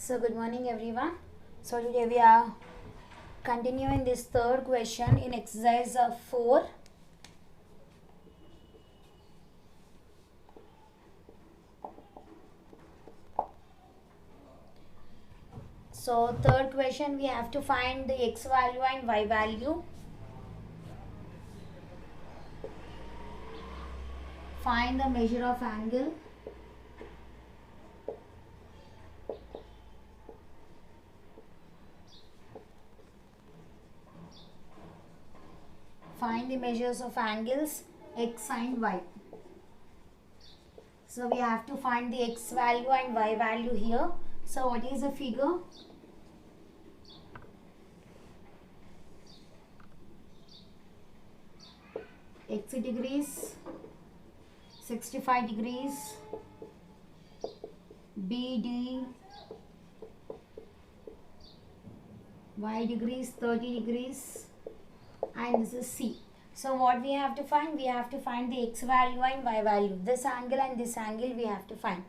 So good morning everyone. So today we are continuing this third question in exercise 4. So third question, we have to find the x value and y value. Find the measure of angle. Find the measures of angles x and y. So we have to find the x value and y value here. So what is the figure? X degrees, 65 degrees, BD, y degrees, 30 degrees, and this is C. So what we have to find? We have to find the x value and y value. This angle and this angle we have to find.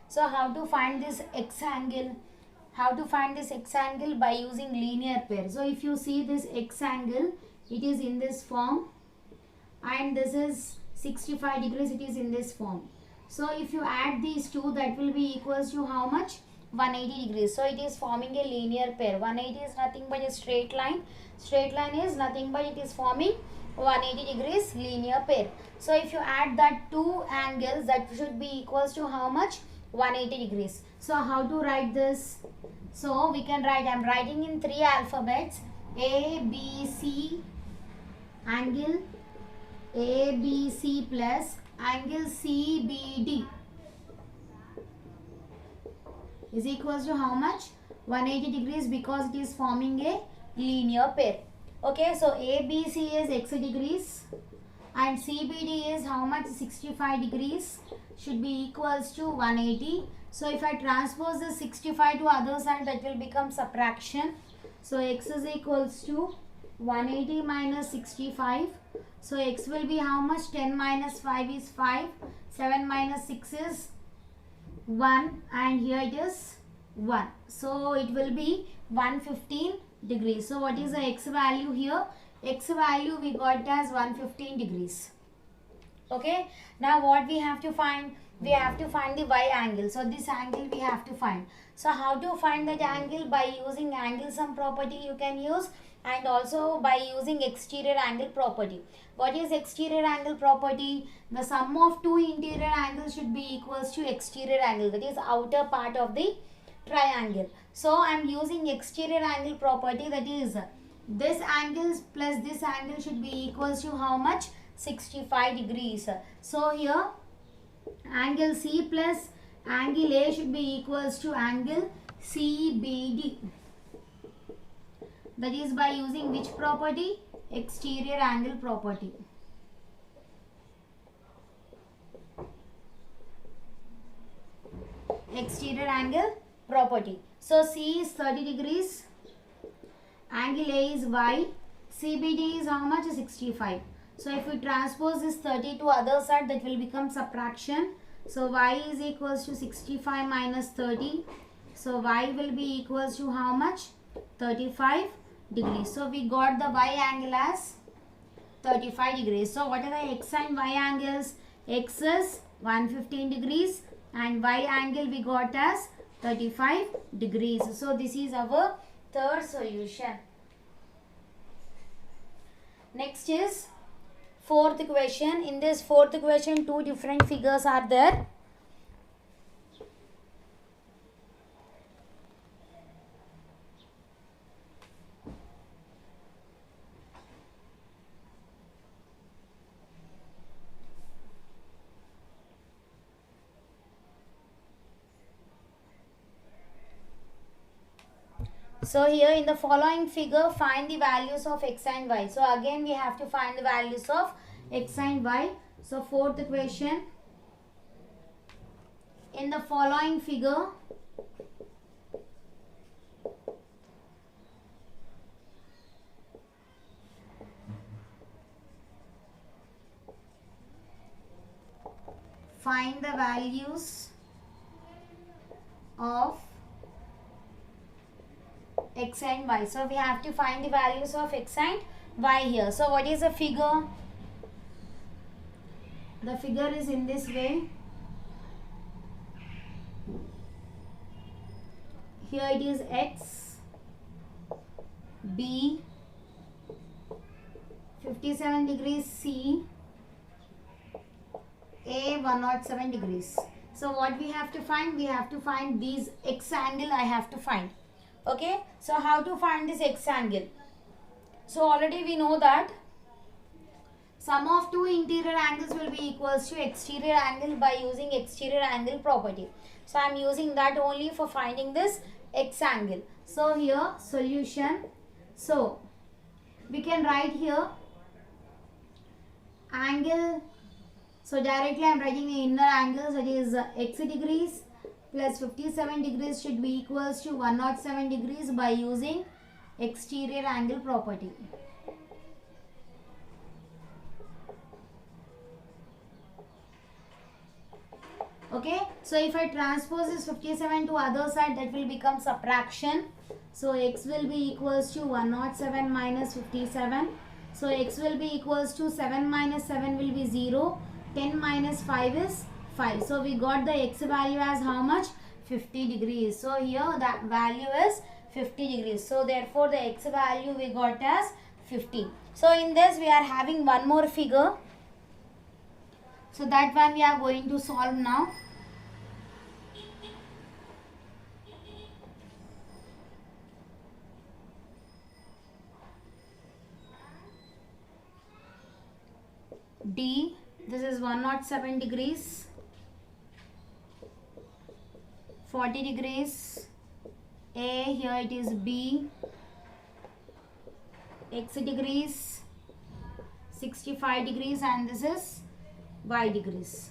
So how to find this x angle? How to find this x angle? By using linear pair. So if you see this x angle, it is in this form, and this is 65 degrees, it is in this form. So if you add these two, that will be equals to how much? 180 degrees. So it is forming a linear pair. 180 is nothing but a straight line. Straight line is nothing but it is forming 180 degrees linear pair. So if you add that two angles, that should be equals to how much? 180 degrees. So how to write this? So we can write, I am writing in 3 alphabets: A, B, C, angle ABC plus angle CBD is equals to how much? 180 degrees, because it is forming a linear pair. Okay, so ABC is x degrees and CBD is how much? 65 degrees, should be equals to 180. So if I transpose the 65 to other side, that will become subtraction. So x is equals to 180 minus 65. So x will be how much? 10 minus 5 is 5. 7 minus 6 is 1, and here it is 1. So it will be 115 degrees. So what is the x value here? X value we got as 115 degrees. Okay. Now what we have to find? We have to find the y angle. So this angle we have to find. So how to find that angle? By using angle sum property you can use, and also by using exterior angle property. What is exterior angle property? The sum of two interior angles should be equals to exterior angle, that is outer part of the triangle. So I am using exterior angle property, that is this angle plus this angle should be equals to how much? 65 degrees. So here angle C plus angle A should be equals to angle CBD. That is by using which property? Exterior angle property. Exterior angle property. So C is 30 degrees, angle A is Y, CBD is how much? 65. So if we transpose this 30 to other side, that will become subtraction. So Y is equals to 65 minus 30. So Y will be equals to how much? 35 degrees. So we got the y angle as 35 degrees. So what are the x and y angles? X is 115 degrees and y angle we got as 35 degrees. So this is our third solution. Next is fourth question. In this fourth question, two different figures are there. So here in the following figure, find the values of x and y. So again we have to find the values of x and y. So fourth question, in the following figure, find the values of x and y. So we have to find the values of x and y here. So what is the figure? The figure is in this way. Here it is x, b, 57 degrees, c, a, 107 degrees. So what we have to find? We have to find these x angle I have to find. Okay. So how to find this x angle? So already we know that sum of two interior angles will be equals to exterior angle by using exterior angle property. So I am using that only for finding this x angle. So here solution. So we can write here angle. So directly I am writing the inner angle. So it is x degrees plus 57 degrees should be equals to 107 degrees by using exterior angle property. Okay, so if I transpose this 57 to other side, that will become subtraction. So x will be equals to 107 minus 57. So x will be equals to 7 minus 7 will be 0. 10 minus 5 is 5. So we got the x value as how much? 50 degrees. So here that value is 50 degrees. So therefore the x value we got as 50. So in this we are having one more figure. So that one we are going to solve now. D, this is 107 degrees, 40 degrees, A, here it is B, x degrees, 65 degrees, and this is y degrees.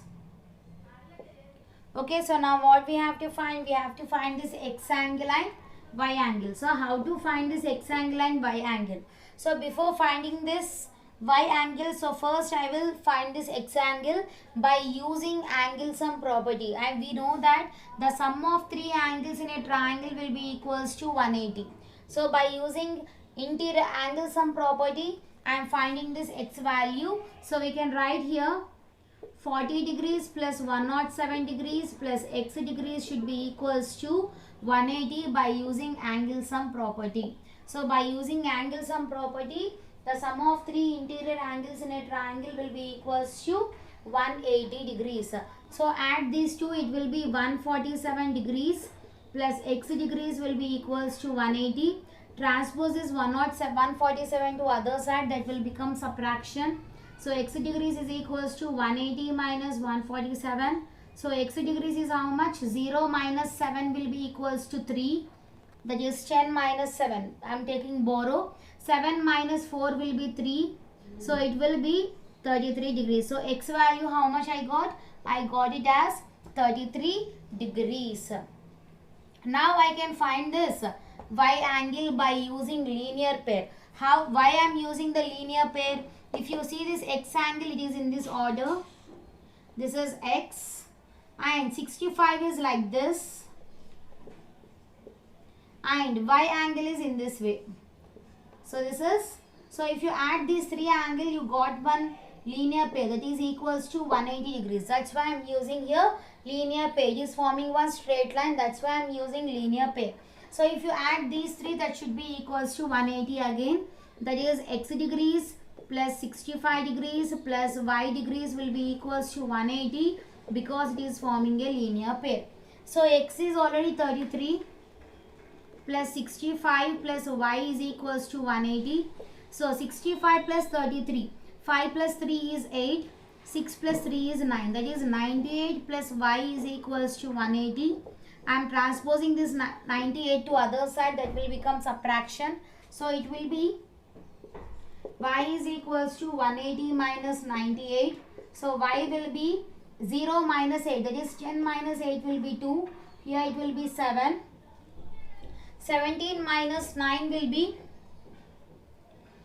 Okay, so now what we have to find? We have to find this x angle and y angle. So how to find this x angle and y angle? So before finding this y angle, so first I will find this x angle by using angle sum property, and we know that the sum of three angles in a triangle will be equals to 180. So by using interior angle sum property I am finding this x value. So we can write here 40 degrees plus 107 degrees plus x degrees should be equals to 180 by using angle sum property. So by using angle sum property, the sum of three interior angles in a triangle will be equals to 180 degrees. So add these two, it will be 147 degrees plus x degrees will be equals to 180. Transpose this 147 to other side, that will become subtraction. So x degrees is equals to 180 minus 147. So x degrees is how much? 0 minus 7 will be equals to 3. That is 10 minus 7. I am taking borrow. 7 minus 4 will be 3. So it will be 33 degrees. So x value how much I got? I got it as 33 degrees. Now I can find this y angle by using linear pair. How? Why I am using the linear pair? If you see this x angle, it is in this order. This is x and 65 is like this, and y angle is in this way. So this is, so if you add these three angles, you got one linear pair that is equals to 180 degrees. That's why I am using here linear pair. It is forming one straight line. That's why I am using linear pair. So if you add these three, that should be equals to 180 again. That is x degrees plus 65 degrees plus y degrees will be equals to 180 because it is forming a linear pair. So x is already 33 plus 65 plus y is equals to 180. So 65 plus 33. 5 plus 3 is 8. 6 plus 3 is 9. That is 98 plus y is equals to 180. I am transposing this 98 to other side. That will become subtraction. So it will be y is equals to 180 minus 98. So y will be 0 minus 8. That is 10 minus 8 will be 2. Here it will be 7. 17 minus 9 will be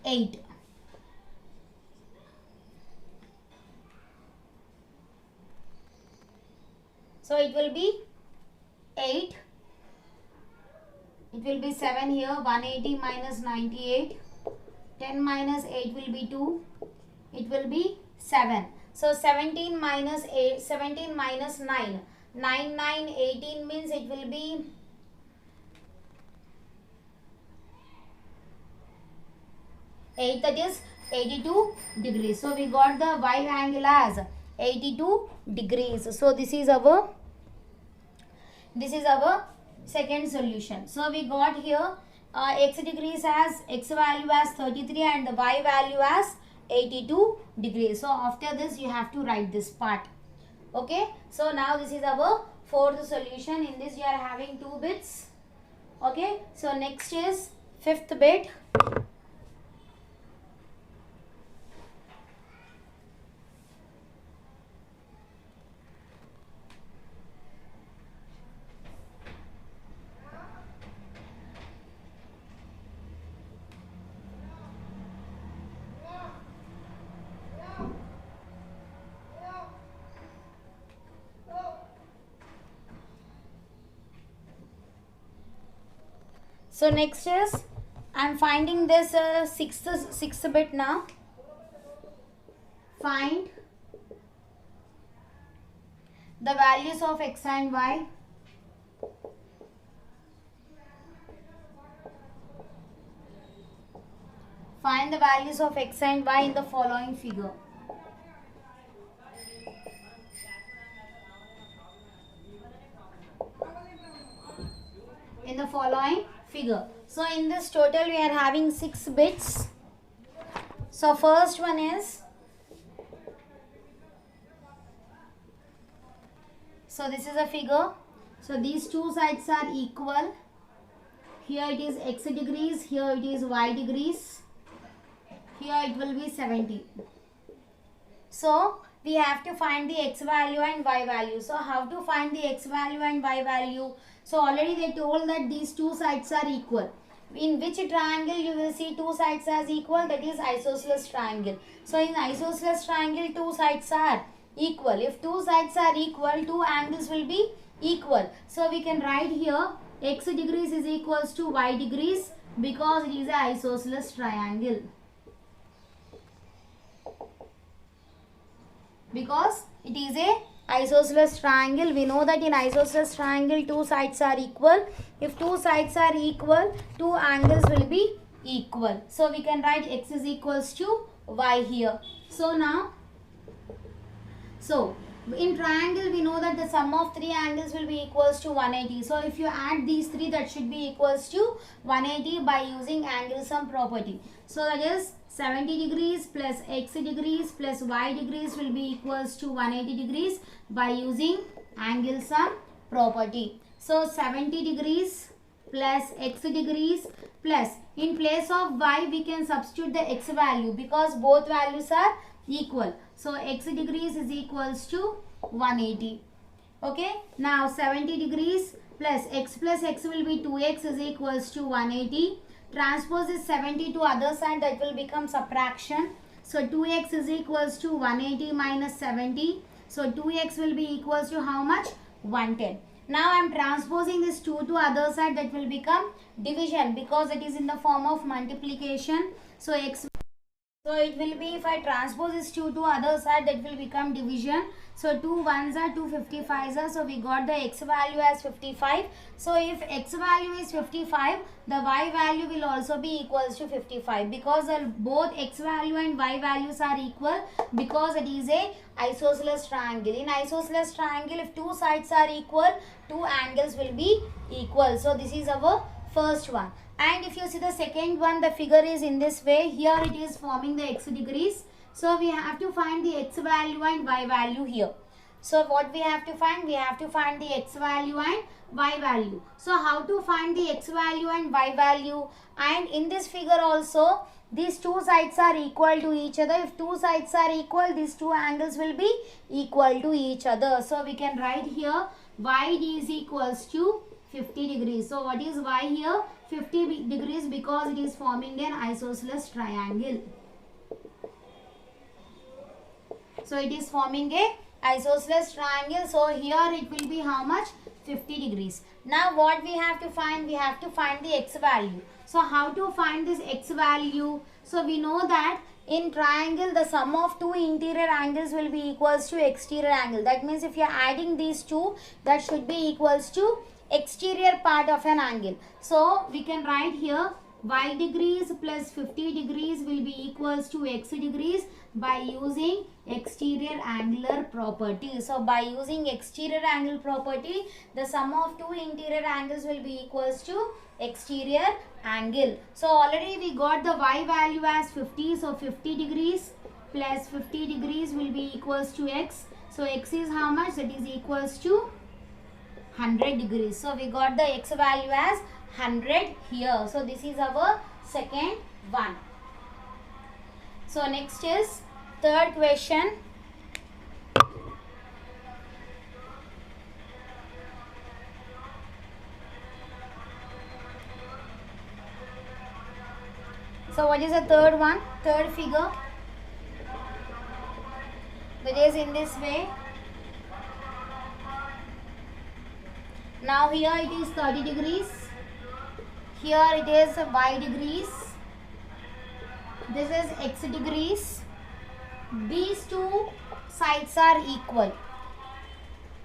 8. So it will be 8. it will be 7 here. 180 minus 98. 10 minus 8 will be 2. It will be 7. So 17 minus 8, 17 minus 9. 9, 9, 18 means it will be 8, that is 82 degrees. So we got the y angle as 82 degrees. So this is our second solution. So we got here x degrees as x value as 33 and the y value as 82 degrees. So after this you have to write this part. Okay. So now this is our fourth solution. In this you are having 2 bits. Okay. So next is fifth bit. So next is I am finding this sixth bit now. Find the values of x and y. Find the values of x and y in the following figure. In the following figure. So in this total we are having 6 bits. So first one is, so this is a figure. So these two sides are equal. Here it is x degrees, here it is y degrees. Here it will be 70. So we have to find the x value and y value. So how to find the x value and y value? So already they told that these two sides are equal. In which triangle you will see two sides as equal? That is isosceles triangle. So in isosceles triangle two sides are equal. If two sides are equal, two angles will be equal. So we can write here x degrees is equals to y degrees because it is an isosceles triangle. Because it is a isosceles triangle, we know that in isosceles triangle two sides are equal. If two sides are equal, two angles will be equal. So we can write x is equals to y here. So now, so in triangle we know that the sum of three angles will be equals to 180. So if you add these three, that should be equals to 180 by using angle sum property. So that is 70 degrees plus x degrees plus y degrees will be equals to 180 degrees by using angle sum property. So 70 degrees plus x degrees plus, in place of y we can substitute the x value because both values are equal. So x degrees is equals to 180. Okay. Now 70 degrees plus x will be 2x is equals to 180. Transpose is 70 to other side, that will become subtraction. So 2x is equals to 180 minus 70. So 2x will be equals to how much? 110. Now I am transposing this 2 to other side, that will become division because it is in the form of multiplication. So x, so it will be, if I transpose this 2 to other side, that will become division. So 2 ones are 2, 55s are. So we got the x value as 55. So if x value is 55, the y value will also be equals to 55 because both x value and y values are equal because it is a isosceles triangle. In isosceles triangle, if two sides are equal, two angles will be equal. So this is our first one. And if you see the second one, the figure is in this way. Here it is forming the x degrees. So we have to find the x value and y value here. So what we have to find? We have to find the x value and y value. So how to find the x value and y value? And in this figure also, these two sides are equal to each other. If two sides are equal, these two angles will be equal to each other. So we can write here y is equals to 50 degrees. So what is y here? 50 degrees because it is forming an isosceles triangle. So it is forming a isosceles triangle. So here it will be how much? 50 degrees. Now what we have to find? We have to find the x value. So how to find this x value? So we know that in triangle the sum of two interior angles will be equals to exterior angle. That means if you are adding these two, that should be equals to exterior part of an angle. So we can write here y degrees plus 50 degrees will be equals to x degrees by using exterior angular property. So by using exterior angle property, the sum of two interior angles will be equals to exterior angle. So already we got the y value as 50. So 50 degrees plus 50 degrees will be equals to x. So x is how much? That is equals to 100 degrees. So we got the x value as 100 here. So this is our second one. So next is third question. So what is the third one? Third figure. That is in this way. Now here it is 30 degrees. Here it is y degrees. This is x degrees. These two sides are equal.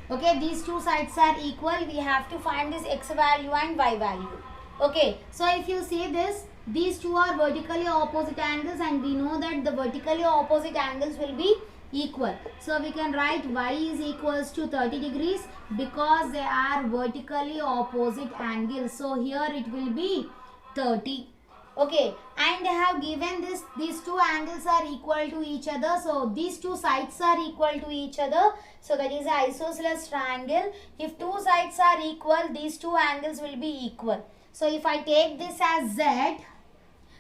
Okay, these two sides are equal. We have to find this x value and y value. Okay, so if you see this, these two are vertically opposite angles and we know that the vertically opposite angles will be equal. So we can write y is equals to 30 degrees because they are vertically opposite angles. So here it will be 30. Okay, and they have given these two angles are equal to each other. So these two sides are equal to each other. So that is an isosceles triangle. If two sides are equal, these two angles will be equal. So if I take this as z,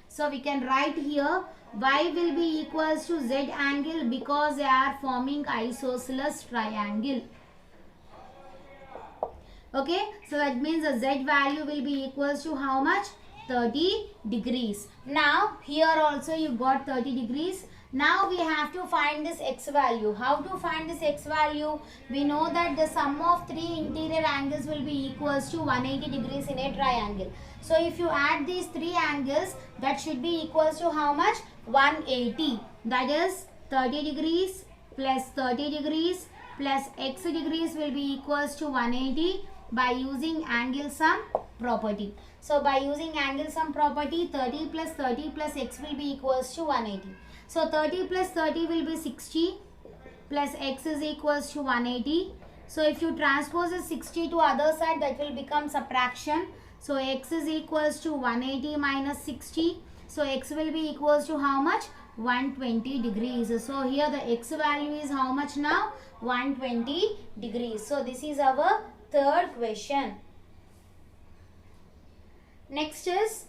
so we can write here y will be equals to z angle because they are forming isosceles triangle. Okay, so that means the z value will be equals to how much? 30 degrees. Now here also you got 30 degrees. Now we have to find this x value. How to find this x value? We know that the sum of three interior angles will be equals to 180 degrees in a triangle. So if you add these three angles, that should be equals to how much? 180. That is 30 degrees plus 30 degrees plus x degrees will be equals to 180 by using angle sum property. So by using angle sum property, 30 plus x will be equals to 180. So 30 plus 30 will be 60 plus x is equals to 180. So if you transpose the 60 to other side, that will become subtraction. So x is equals to 180 minus 60. So x will be equals to how much? 120 degrees. So here the x value is how much now? 120 degrees. So this is our third question. Next is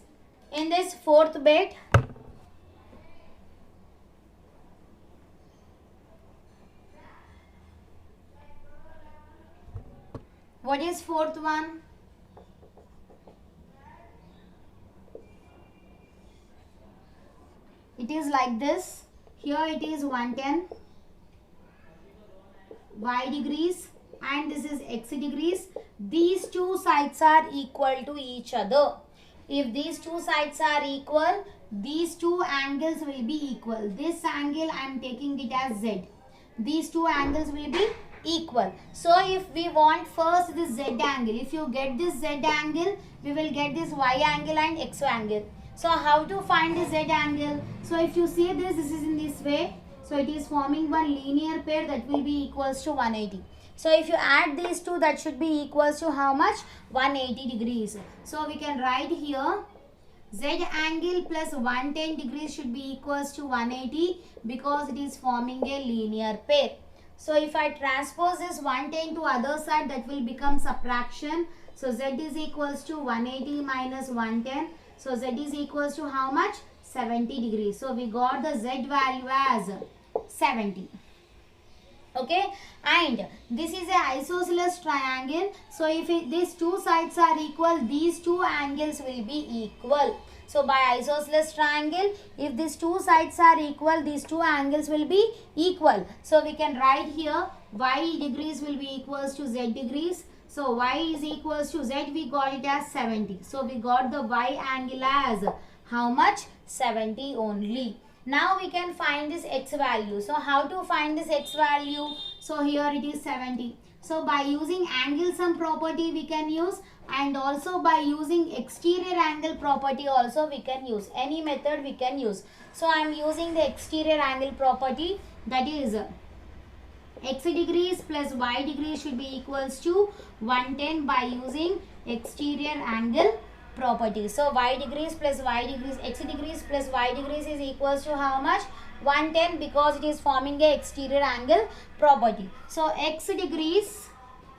in this fourth bit. What is fourth one? It is like this. Here it is 110 y degrees and this is x degrees. These two sides are equal to each other. If these two sides are equal, these two angles will be equal. This angle I am taking it as z. These two angles will be equal. So if we want first this z angle, if you get this z angle, we will get this y angle and x angle. So how to find the z angle? So if you see this is in this way. So it is forming one linear pair that will be equals to 180. So if you add these two, that should be equals to how much? 180 degrees. So we can write here z angle plus 110 degrees should be equals to 180 because it is forming a linear pair. So if I transpose this 110 to other side, that will become subtraction. So z is equals to 180 minus 110. So z is equals to how much? 70 degrees. So we got the z value as 70. Okay, and this is a isosceles triangle. So if these two sides are equal, these two angles will be equal. So by isosceles triangle, if these two sides are equal, these two angles will be equal. So we can write here y degrees will be equals to z degrees. So y is equals to z, we got it as 70. So we got the y angle as how much? 70 only. Now we can find this x value. So how to find this x value? So here it is 70. So by using angle sum property we can use, and also by using exterior angle property also we can use. Any method we can use. So I am using the exterior angle property, that is x degrees plus y degrees should be equals to 110 by using exterior angle property. So y degrees plus y degrees, x degrees plus y degrees is equals to how much? 110, because it is forming a exterior angle property. So x degrees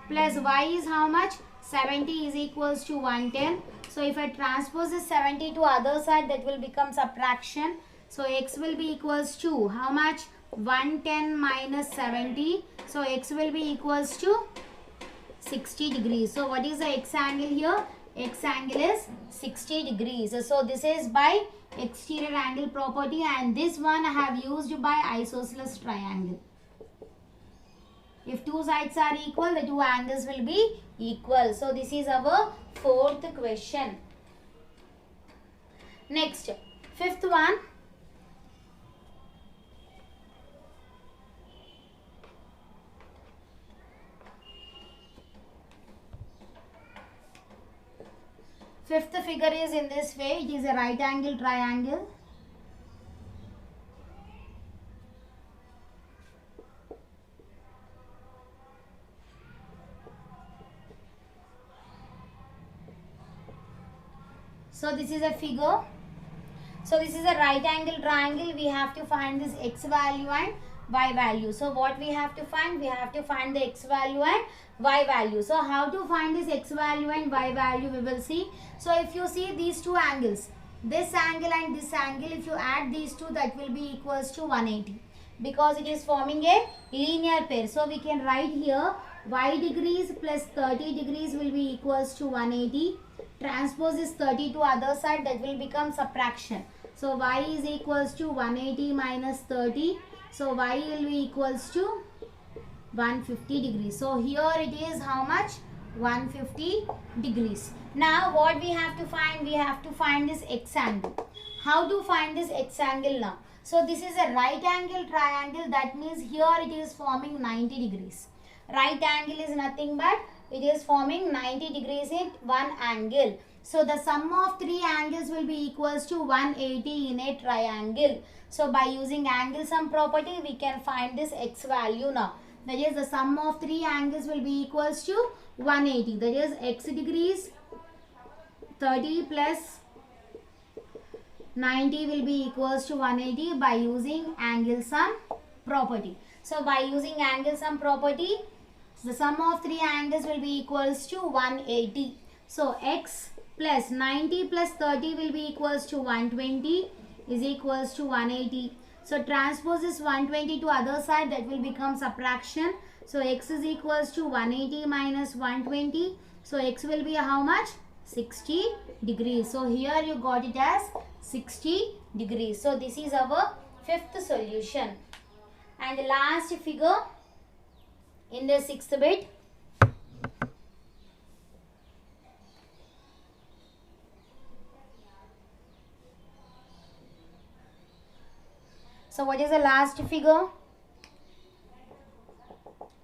plus y is how much? 70 is equals to 110. So if I transpose this 70 to other side, that will become subtraction. So x will be equals to how much? 110 minus 70. So x will be equals to 60 degrees. So what is the x angle here? X angle is 60 degrees. So this is by exterior angle property, and this one I have used by isosceles triangle. If two sides are equal, the two angles will be equal. So this is our fourth question. Next, fifth one. Fifth figure is in this way. It is a right angle triangle. So this is a figure. So this is a right angle triangle. We have to find this x value and y value. So what we have to find? We have to find the x value and y value. So how to find this x value and y value, we will see. So if you see these two angles, this angle and this angle, if you add these two, that will be equals to 180, because it is forming a linear pair. So we can write here y degrees plus 30 degrees will be equals to 180. Transpose this 30 to other side, that will become subtraction. So y is equals to 180 minus 30. So y will be equals to 150 degrees. So here it is how much? 150 degrees. Now what we have to find? We have to find this x angle. How to find this x angle now? So this is a right angle triangle. That means here it is forming 90 degrees. Right angle is nothing but it is forming 90 degrees in one angle. So the sum of three angles will be equals to 180 in a triangle. So by using angle sum property, we can find this x value now. That is, the sum of three angles will be equals to 180. That is x degrees 30 plus 90 will be equals to 180 by using angle sum property. So by using angle sum property, the sum of three angles will be equals to 180. So x plus 90 plus 30 will be equals to 120 is equals to 180. So transpose this 120 to other side, that will become subtraction. So x is equals to 180 minus 120. So x will be how much? 60 degrees. So here you got it as 60 degrees. So this is our fifth solution. And the last figure in the sixth bit. So what is the last figure?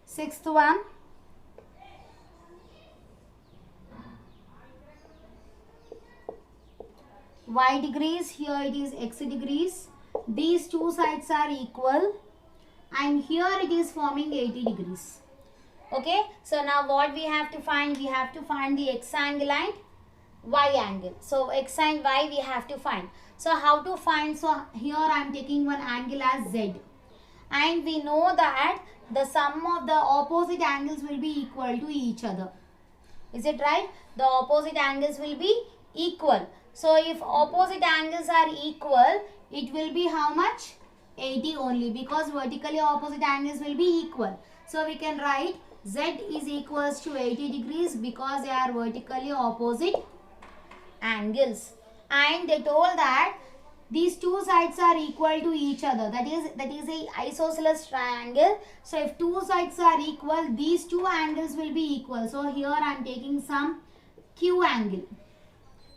Sixth one. Y degrees, here it is x degrees. These two sides are equal, and here it is forming 80 degrees. Okay, so now what we have to find? We have to find the x angle and y angle. So x and y we have to find. So how to find? So here I am taking one angle as z, and we know that the sum of the opposite angles will be equal to each other. Is it right? The opposite angles will be equal. So if opposite angles are equal, it will be how much? 80 only, because vertically opposite angles will be equal. So we can write Z is equals to 80 degrees because they are vertically opposite angles. And they told that these two sides are equal to each other. That is a isosceles triangle. So if two sides are equal, these two angles will be equal. So here I am taking some Q angle.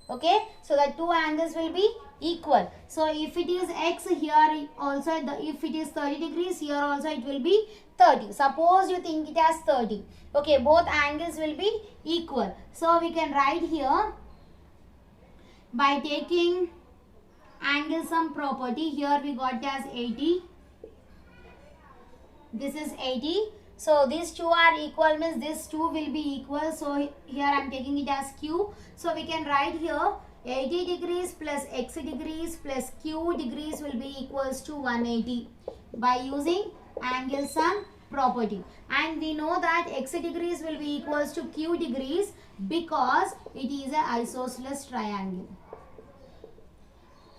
Okay, so the two angles will be equal. So if it is x, here also if it is 30 degrees, here also it will be 30. Suppose you think it as 30. Okay, both angles will be equal. So we can write here by taking angle sum property. Here we got as 80. This is 80. So these two are equal, means this two will be equal. So here I am taking it as Q. So we can write here 80 degrees plus x degrees plus q degrees will be equals to 180 by using angle sum property. And we know that x degrees will be equals to q degrees because it is an isosceles triangle.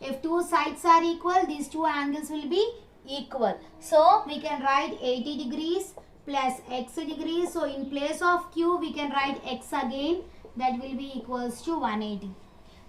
If two sides are equal, these two angles will be equal. So we can write 80 degrees plus x degrees. So in place of q we can write x again, that will be equals to 180.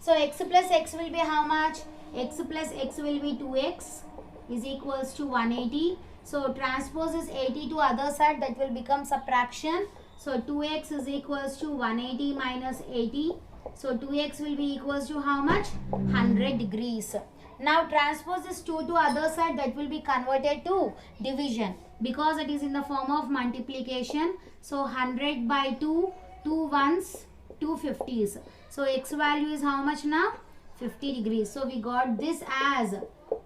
So x plus x will be how much? X plus x will be 2x is equals to 180. So transpose is 80 to other side, that will become subtraction. So 2x is equals to 180 minus 80. So 2x will be equals to how much? 100 degrees. Now transpose this 2 to other side, that will be converted to division because it is in the form of multiplication. So 100 by 2, 2 ones, 2 50s. So x value is how much now? 50 degrees. So we got this as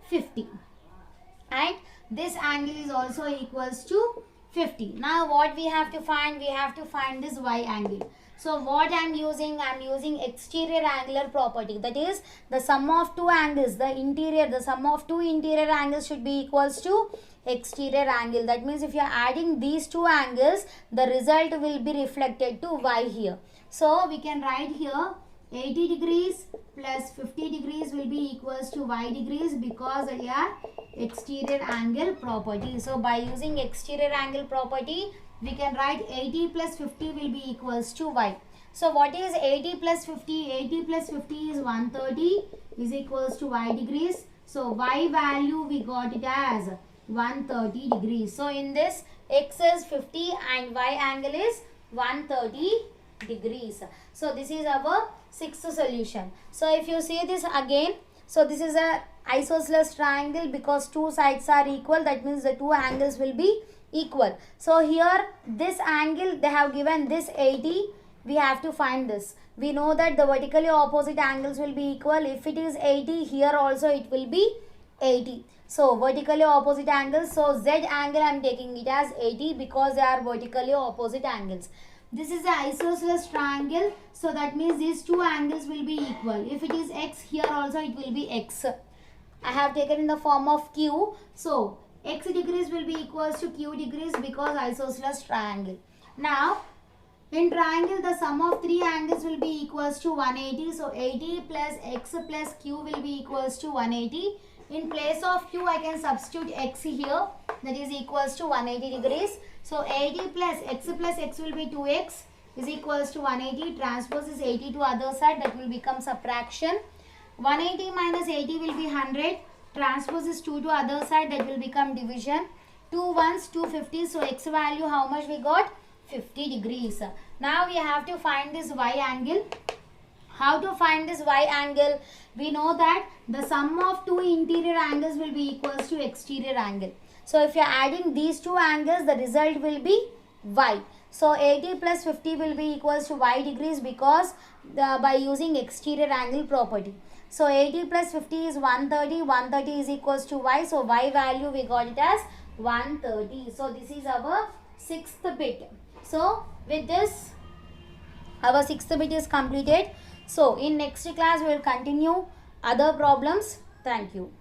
50. And this angle is also equals to 50. Now what we have to find? We have to find this y angle. So what I am using? I am using exterior angular property. That is the sum of two angles, the sum of two interior angles should be equals to exterior angle. That means if you are adding these two angles, the result will be reflected to y here. So we can write here 80 degrees plus 50 degrees will be equals to y degrees because they are exterior angle property. So by using exterior angle property, we can write 80 plus 50 will be equals to y. So what is 80 plus 50? 80 plus 50 is 130 is equals to y degrees. So y value we got it as 130 degrees. So in this x is 50 and y angle is 130 degrees. So this is our sixth solution. So if you see this again, so this is a isosceles triangle because two sides are equal, that means the two angles will be equal. So here this angle they have given this 80, we have to find this. We know that the vertically opposite angles will be equal. If it is 80, here also it will be 80. So vertically opposite angles, so z angle I am taking it as 80 because they are vertically opposite angles. This is an isosceles triangle, so that means these two angles will be equal. If it is x, here also it will be x. I have taken in the form of q. So x degrees will be equals to q degrees because isosceles triangle. Now in triangle the sum of three angles will be equals to 180. So 80 plus x plus q will be equals to 180. In place of q I can substitute x here, that is equals to 180 degrees. So 80 plus x will be 2x is equals to 180. Transpose is 80 to other side, that will become subtraction. 180 minus 80 will be 100. Transpose is 2 to other side, that will become division. 2 ones, 250. So x value how much we got? 50 degrees. Now we have to find this y angle. How to find this y angle? We know that the sum of two interior angles will be equals to exterior angle. So if you are adding these two angles, the result will be y. So 80 plus 50 will be equals to y degrees because by using exterior angle property. So 80 plus 50 is 130. 130 is equals to y. So y value we got it as 130. So this is our sixth bit. So with this our sixth bit is completed. So in next class we will continue other problems. Thank you.